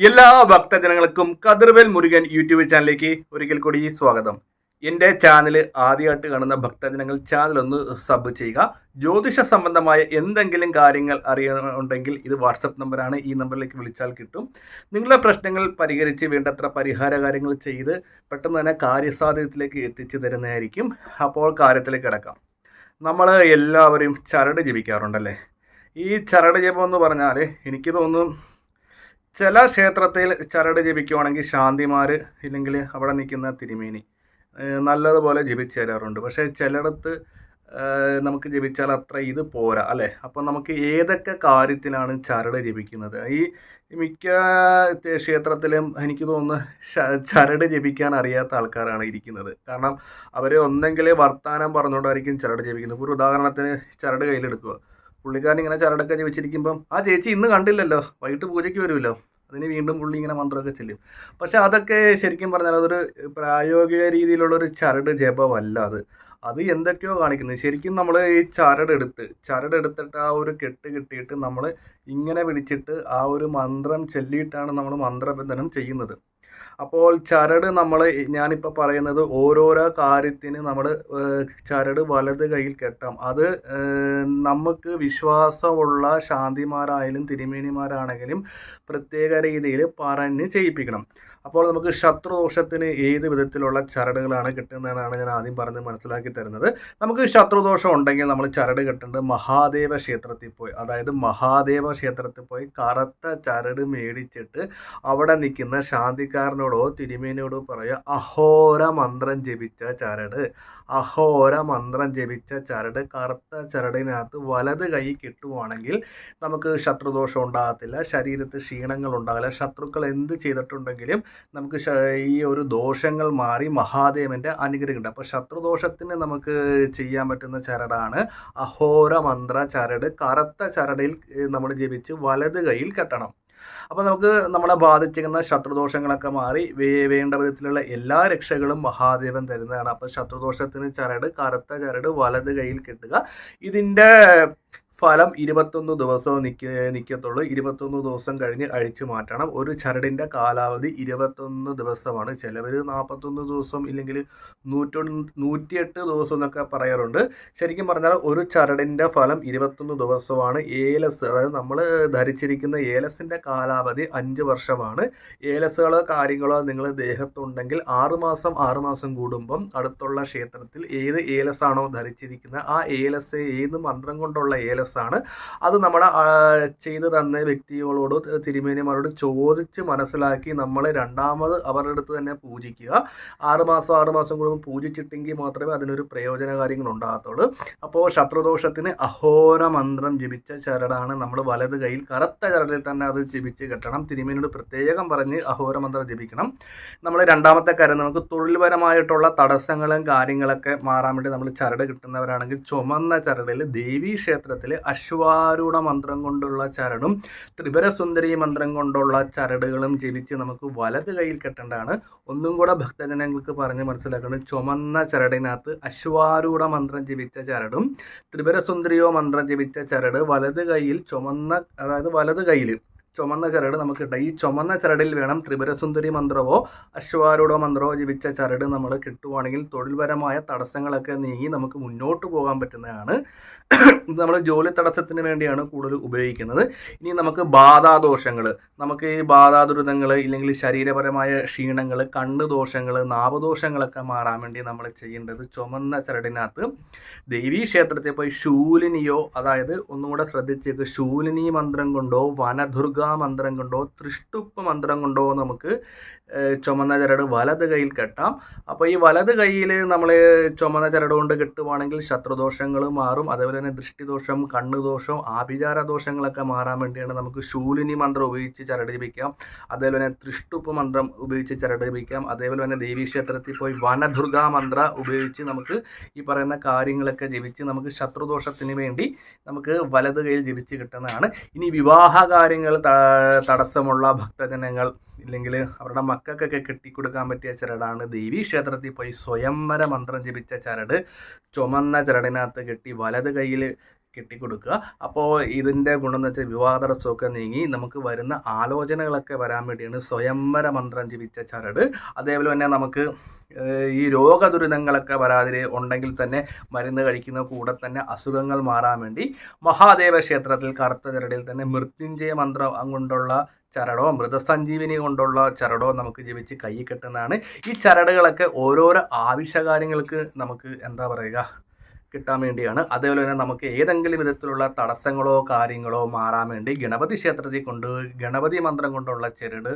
എല്ലാ ഭക്തജനങ്ങൾക്കും കതിർവേൽ മുരുകൻ യൂട്യൂബ് ചാനലിലേക്ക് ഒരിക്കൽ കൂടി സ്വാഗതം. എൻ്റെ ചാനൽ ആദ്യമായിട്ട് കാണുന്ന ഭക്തജനങ്ങൾ ചാനൽ ഒന്ന് സബ് ചെയ്യുക. ജ്യോതിഷ സംബന്ധമായ എന്തെങ്കിലും കാര്യങ്ങൾ അറിയാനുണ്ടെങ്കിൽ ഇത് വാട്സപ്പ് നമ്പറാണ്. ഈ നമ്പറിലേക്ക് വിളിച്ചാൽ കിട്ടും. നിങ്ങളുടെ പ്രശ്നങ്ങൾ പരിഹരിച്ച് വേണ്ടത്ര പരിഹാര കാര്യങ്ങൾ ചെയ്ത് പെട്ടെന്ന് തന്നെ കാര്യസാധ്യതയിലേക്ക് എത്തിച്ചു തരുന്നതായിരിക്കും. അപ്പോൾ കാര്യത്തിലേക്ക് കിടക്കാം. നമ്മൾ എല്ലാവരും ചരട് ജപിക്കാറുണ്ടല്ലേ. ഈ ചരട് ജപം എന്ന് പറഞ്ഞാൽ എനിക്ക് തോന്നുന്നു ചില ക്ഷേത്രത്തിൽ ചരട് ജപിക്കുവാണെങ്കിൽ ശാന്തിമാർ ഇല്ലെങ്കിൽ അവിടെ നിൽക്കുന്ന തിരുമേനി നല്ലതുപോലെ ജപിച്ചു തരാറുണ്ട്. പക്ഷേ ചിലയിടത്ത് നമുക്ക് ജപിച്ചാൽ അത്ര ഇത് പോരാ അല്ലേ. അപ്പോൾ നമുക്ക് ഏതൊക്കെ കാര്യത്തിനാണ് ചരട് ജപിക്കുന്നത്? ഈ മിക്ക ക്ഷേത്രത്തിലും എനിക്ക് തോന്നുന്നു ചരട് ജപിക്കാൻ അറിയാത്ത ആൾക്കാരാണ് ഇരിക്കുന്നത്. കാരണം അവർ ഒന്നെങ്കിൽ വർത്താനം പറഞ്ഞുകൊണ്ടായിരിക്കും ചരട് ജപിക്കുന്നത്. ഒരു ഉദാഹരണത്തിന് ചരട് കയ്യിലെടുക്കുക, പുള്ളിക്കാരൻ ഇങ്ങനെ ചരടൊക്കെ ജപിച്ചിരിക്കുമ്പം ആ ചേച്ചി ഇന്ന് കണ്ടില്ലല്ലോ, വൈകിട്ട് പൂജയ്ക്ക് വരുമല്ലോ, അതിന് വീണ്ടും പുള്ളി ഇങ്ങനെ മന്ത്രമൊക്കെ ചെല്ലും. പക്ഷെ അതൊക്കെ ശരിക്കും പറഞ്ഞാൽ അതൊരു പ്രായോഗിക രീതിയിലുള്ളൊരു ചരട് ജപമല്ല. അത് എന്തൊക്കെയോ കാണിക്കുന്നത്. ശരിക്കും നമ്മൾ ഈ ചരടെടുത്തിട്ട് ആ ഒരു കെട്ട് കിട്ടിയിട്ട് നമ്മൾ ഇങ്ങനെ പിടിച്ചിട്ട് ആ ഒരു മന്ത്രം ചൊല്ലിയിട്ടാണ് നമ്മൾ മന്ത്രബന്ധനം ചെയ്യുന്നത്. അപ്പോൾ ചരട് ഞാനിപ്പോൾ പറയുന്നത് ഓരോരോ കാര്യത്തിന് നമ്മൾ ചരട് വലത് കയ്യിൽ കെട്ടാം. അത് നമുക്ക് വിശ്വാസമുള്ള ശാന്തിമാരായാലും തിരുമേനിമാരാണെങ്കിലും പ്രത്യേക രീതിയിൽ പറഞ്ഞ് ചെയ്യിപ്പിക്കണം. അപ്പോൾ നമുക്ക് ശത്രുദോഷത്തിന് ഏത് വിധത്തിലുള്ള ചരടുകളാണ് കിട്ടുന്നതെന്നാണ് ഞാൻ ആദ്യം പറഞ്ഞ് മനസ്സിലാക്കി തരുന്നത്. നമുക്ക് ശത്രുദോഷം ഉണ്ടെങ്കിൽ നമ്മൾ ചരട് കെട്ടേണ്ടത് മഹാദേവ ക്ഷേത്രത്തിൽ പോയി, അതായത് മഹാദേവ ക്ഷേത്രത്തിൽ പോയി കറുത്ത ചരട് മേടിച്ചിട്ട് അവിടെ നിൽക്കുന്ന ശാന്തിക്കാരനോടോ തിരുമേനിയോടോ പറയുക, അഹോര മന്ത്രം ജപിച്ച ചരട്, അഹോര മന്ത്രം ജപിച്ച ചരട് കറുത്ത ചരടിനകത്ത് വലത് കൈ കിട്ടുവാണെങ്കിൽ നമുക്ക് ശത്രുദോഷം ഉണ്ടാകത്തില്ല, ശരീരത്തിൽ ക്ഷീണങ്ങൾ ഉണ്ടാകില്ല. ശത്രുക്കൾ എന്ത് ചെയ്തിട്ടുണ്ടെങ്കിലും നമുക്ക് ഈ ഒരു ദോഷങ്ങൾ മാറി മഹാദേവൻ്റെ അനുഗ്രഹം ഉണ്ട്. അപ്പോൾ ശത്രുദോഷത്തിന് നമുക്ക് ചെയ്യാൻ പറ്റുന്ന ചരടാണ് അഹോര മന്ത്ര ചരട്. കറുത്ത ചരടിൽ നമ്മൾ ജപിച്ച് വലത് കൈയിൽ കെട്ടണം. അപ്പോൾ നമുക്ക് നമ്മളെ ബാധിച്ചിരിക്കുന്ന ശത്രുദോഷങ്ങളൊക്കെ മാറി വേണ്ട വിധത്തിലുള്ള എല്ലാ രക്ഷകളും മഹാദേവൻ തരുന്നതാണ്. അപ്പോൾ ശത്രുദോഷത്തിന് ചരട്, കറുത്ത ചരട് വലത് കൈയിൽ കെട്ടുക. ഇതിൻ്റെ ഫലം 21 ദിവസവും നിൽക്കത്തുള്ളൂ. 21 ദിവസം കഴിഞ്ഞ് അഴിച്ചു മാറ്റണം. ഒരു ചരടിൻ്റെ കാലാവധി 21 ദിവസമാണ്. ചിലവർ 41 ദിവസം ഇല്ലെങ്കിൽ 108 ദിവസം എന്നൊക്കെ പറയാറുണ്ട്. ശരിക്കും പറഞ്ഞാൽ ഒരു ചരടിൻ്റെ ഫലം 21 ദിവസമാണ്. ഏലസ്, അതായത് നമ്മൾ ധരിച്ചിരിക്കുന്ന ഏലസിൻ്റെ കാലാവധി 5 വർഷമാണ്. ഏലസുകളോ കാര്യങ്ങളോ നിങ്ങൾ ദേഹത്തുണ്ടെങ്കിൽ 6 മാസം കൂടുമ്പം അടുത്തുള്ള ക്ഷേത്രത്തിൽ ഏത് ഏലസാണോ ധരിച്ചിരിക്കുന്നത് ആ ഏലസ് ഏത് മന്ത്രം കൊണ്ടുള്ള ഏലസ് ആണ് അത് നമ്മുടെ ചെയ്തു തന്ന വ്യക്തികളോട് തിരുമേനിമാരോട് ചോദിച്ച് മനസ്സിലാക്കി നമ്മൾ രണ്ടാമത് അവരുടെ അടുത്ത് തന്നെ പൂജിക്കുക. 6 മാസം കൂടുമ്പോൾ പൂജിച്ചിട്ടെങ്കിൽ മാത്രമേ അതിനൊരു പ്രയോജന കാര്യങ്ങൾ ഉണ്ടാകത്തുള്ളൂ. അപ്പോൾ ശത്രുദോഷത്തിന് അഹോര മന്ത്രം ജപിച്ച ചരടാണ് നമ്മൾ വലത് കൈയിൽ കറുത്ത ചരടിൽ തന്നെ അത് ജപിച്ച് കെട്ടണം. തിരുമേനിയോട് പ്രത്യേകം പറഞ്ഞ് അഹോര മന്ത്രം ജപിക്കണം. നമ്മൾ രണ്ടാമത്തെ കാര്യം, നമുക്ക് തൊഴിൽപരമായിട്ടുള്ള തടസ്സങ്ങളും കാര്യങ്ങളൊക്കെ മാറാൻ വേണ്ടി നമ്മൾ ചരട് കിട്ടുന്നവരാണെങ്കിൽ ചുമന്ന ചരടിൽ ദേവീ ക്ഷേത്രത്തിൽ അശ്വാരൂഢ മന്ത്രം കൊണ്ടുള്ള ചരടും ത്രിപുരസുന്ദരി മന്ത്രം കൊണ്ടുള്ള ചരടുകളും ജപിച്ച് നമുക്ക് വലത് കൈയിൽ കെട്ടേണ്ടതാണ്. ഒന്നും കൂടെ ഭക്തജനങ്ങൾക്ക് പറഞ്ഞ് മനസ്സിലാക്കുന്നത്, ചുമന്ന ചരടിനകത്ത് അശ്വാരൂഢ മന്ത്രം ജപിച്ച ചരടും ത്രിപുരസുന്ദരിയോ മന്ത്രം ജപിച്ച ചരട് വലത് കൈയിൽ അതായത് വലത് കൈയിൽ ചുമന്ന ചരട് നമുക്ക് കിട്ടുക. ഈ ചുമന്ന ചരടിൽ വേണം ത്രിപുരസുന്ദരി മന്ത്രമോ അശ്വാരൂഢ മന്ത്രമോ ജപിച്ച ചരട് നമ്മൾ കിട്ടുവാണെങ്കിൽ തൊഴിൽപരമായ തടസ്സങ്ങളൊക്കെ നീങ്ങി നമുക്ക് മുന്നോട്ട് പോകാൻ പറ്റുന്നതാണ്. നമ്മൾ ജോലി തടസ്സത്തിന് വേണ്ടിയാണ് കൂടുതൽ ഉപയോഗിക്കുന്നത്. ഇനി നമുക്ക് ബാധാദോഷങ്ങൾ, നമുക്ക് ഈ ബാധാദുരിതങ്ങൾ ഇല്ലെങ്കിൽ ശരീരപരമായ ക്ഷീണങ്ങൾ, കണ്ണ് ദോഷങ്ങൾ, നാഭദോഷങ്ങളൊക്കെ മാറാൻ വേണ്ടി നമ്മൾ ചെയ്യേണ്ടത് ചുമന്ന ചരടിനകത്ത് ദേവീ ക്ഷേത്രത്തിൽ പോയി ശൂലിനിയോ, അതായത് ഒന്നുകൂടെ ശ്രദ്ധിച്ചേക്ക്, ശൂലിനി മന്ത്രം കൊണ്ടോ വനദുർഗ മന്ത്രം കൊണ്ടോ തൃഷ്ടുപ്പ് മന്ത്രം കൊണ്ടോ നമുക്ക് ചുമന്ന ചരട് വലത് കൈയിൽ കെട്ടാം. അപ്പോൾ ഈ വലത് കൈയിൽ നമ്മൾ ചുമന്ന ചരട് കൊണ്ട് കെട്ടുവാണെങ്കിൽ ശത്രുദോഷങ്ങൾ മാറും. അതേപോലെ തന്നെ ദൃഷ്ടിദോഷം, കണ്ണുദോഷം, ആഭിചാര ദോഷങ്ങളൊക്കെ മാറാൻ വേണ്ടിയാണ് നമുക്ക് ശൂലിനി മന്ത്രം ഉപയോഗിച്ച് ചരട് ജപിക്കാം. അതേപോലെ തന്നെ തൃഷ്ടുപ്പ് മന്ത്രം ഉപയോഗിച്ച് ചരട് ജപിക്കാം. അതേപോലെ തന്നെ ദേവീക്ഷേത്രത്തിൽ പോയി വനദുർഗ മന്ത്ര ഉപയോഗിച്ച് നമുക്ക് ഈ പറയുന്ന കാര്യങ്ങളൊക്കെ ജപിച്ച് നമുക്ക് ശത്രുദോഷത്തിന് വേണ്ടി നമുക്ക് വലത് കൈയിൽ ജപിച്ച് കിട്ടുന്നതാണ്. ഇനി വിവാഹ കാര്യങ്ങൾ തടസ്സമുള്ള ഭക്തജനങ്ങൾ ഇല്ലെങ്കിൽ അവരുടെ മക്കൾക്കൊക്കെ കെട്ടിക്കൊടുക്കാൻ പറ്റിയ ചരടാണ് ദേവീ ക്ഷേത്രത്തിൽ പോയി സ്വയംവര മന്ത്രം ജപിച്ച ചരട് ചുമന്ന ചരടിനകത്ത് കെട്ടി വലത് കൈയിൽ കെട്ടിക്കൊടുക്കുക. അപ്പോൾ ഇതിൻ്റെ ഗുണം എന്ന് വെച്ചാൽ വിവാഹ തടസ്സമൊക്കെ നീങ്ങി നമുക്ക് വരുന്ന ആലോചനകളൊക്കെ വരാൻ വേണ്ടിയാണ് സ്വയംവര മന്ത്രം ജപിച്ച ചരട്. അതേപോലെ തന്നെ നമുക്ക് ഈ രോഗദുരിതങ്ങളൊക്കെ വരാതെ ഉണ്ടെങ്കിൽ തന്നെ മരുന്ന് കഴിക്കുന്ന കൂടെ തന്നെ അസുഖങ്ങൾ മാറാൻ വേണ്ടി മഹാദേവ ക്ഷേത്രത്തിൽ കറുത്ത ചരടിൽ തന്നെ മൃത്യുഞ്ജയ മന്ത്രം കൊണ്ടുള്ള ചരടോ മൃതസഞ്ജീവിനി കൊണ്ടുള്ള ചരടോ നമുക്ക് ജപിച്ച് കൈ കെട്ടുന്നതാണ്. ഈ ചരടുകളൊക്കെ ഓരോരോ ആവശ്യകാര്യങ്ങൾക്ക് നമുക്ക് എന്താ പറയുക കിട്ടാൻ വേണ്ടിയാണ്. അതേപോലെ തന്നെ നമുക്ക് ഏതെങ്കിലും വിധത്തിലുള്ള തടസ്സങ്ങളോ കാര്യങ്ങളോ മാറാൻ വേണ്ടി ഗണപതി ക്ഷേത്രത്തിൽ ഗണപതി മന്ത്രം കൊണ്ടുള്ള ചരട്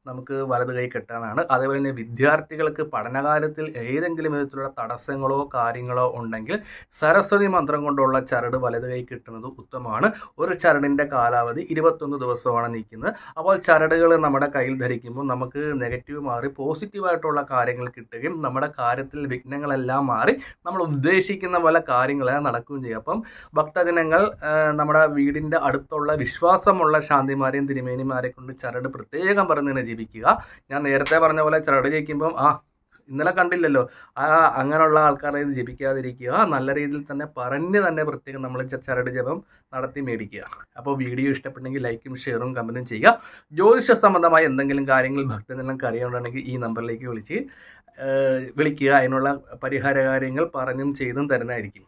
നമുക്ക് വലത് കൈ കെട്ടാനാണ്. അതേപോലെ തന്നെ വിദ്യാർത്ഥികൾക്ക് പഠനകാര്യത്തിൽ ഏതെങ്കിലും വിധത്തിലുള്ള തടസ്സങ്ങളോ കാര്യങ്ങളോ ഉണ്ടെങ്കിൽ സരസ്വതി മന്ത്രം കൊണ്ടുള്ള ചരട് വലത് കൈ കിട്ടുന്നത് ഉത്തമമാണ്. ഒരു ചരടിൻ്റെ കാലാവധി 21 ദിവസമാണ് നിൽക്കുന്നത്. അപ്പോൾ ചരടുകൾ നമ്മുടെ കയ്യിൽ ധരിക്കുമ്പോൾ നമുക്ക് നെഗറ്റീവ് മാറി പോസിറ്റീവായിട്ടുള്ള കാര്യങ്ങൾ കിട്ടുകയും നമ്മുടെ കാര്യത്തിൽ വിഘ്നങ്ങളെല്ലാം മാറി നമ്മൾ ഉദ്ദേശിക്കുന്ന പോലെ കാര്യങ്ങൾ നടക്കുകയും ചെയ്യും. അപ്പം ഭക്തജനങ്ങൾ നമ്മുടെ വീടിൻ്റെ അടുത്തുള്ള വിശ്വാസമുള്ള ശാന്തിമാരെയും തിരുമേനിമാരെ കൊണ്ട് ചരട് പ്രത്യേകം പറഞ്ഞ് ജപിക്കുക. ഞാൻ നേരത്തെ പറഞ്ഞ പോലെ ചരട് ജപിക്കുമ്പം ഇന്നലെ കണ്ടില്ലല്ലോ, അങ്ങനെയുള്ള ആൾക്കാരെ ജപിക്കാതിരിക്കുക. നല്ല രീതിയിൽ തന്നെ പറഞ്ഞ് തന്നെ പ്രത്യേകം നമ്മൾ ചരട് ജപം നടത്തി മേടിക്കുക. അപ്പോൾ വീഡിയോ ഇഷ്ടപ്പെട്ടെങ്കിൽ ലൈക്കും ഷെയറും കമൻറ്റും ചെയ്യുക. ജ്യോതിഷ സംബന്ധമായ എന്തെങ്കിലും കാര്യങ്ങൾ ഭക്തജനങ്ങൾക്ക് അറിയാനുണ്ടെങ്കിൽ ഈ നമ്പറിലേക്ക് വിളിക്കുക. അതിനുള്ള പരിഹാര കാര്യങ്ങൾ പറഞ്ഞും ചെയ്തും തരുന്നതായിരിക്കും.